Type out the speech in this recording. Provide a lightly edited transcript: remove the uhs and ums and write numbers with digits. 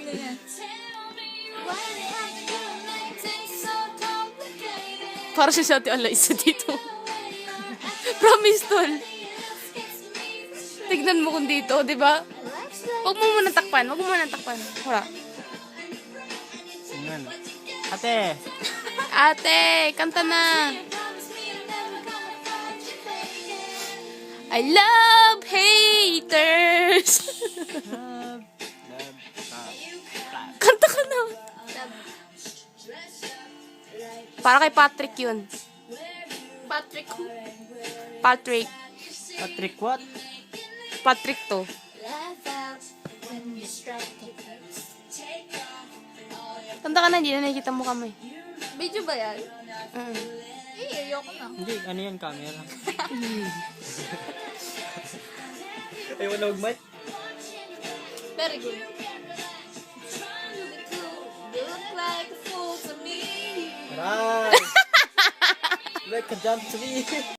Ano yan? Para siya si Ate Alaisa dito. Promise, tol. Tignan mo kung dito, di ba? Huwag mo muna takpan. Huwag mo muna takpan. Wala. Yan. Ate! Ate, kanta na. I love haters. Kanta ka na. Para kay Patrick yun. Patrick who? Patrick. Patrick what? Patrick to. Kanta ka na, hindi na nakikita mo kami. Video ba yan? Mm. Ayoko na. Hindi, ano yan, camera. Ayaw na mag-mic? Very good. You look like a fool to me. Right! Like a jump to me.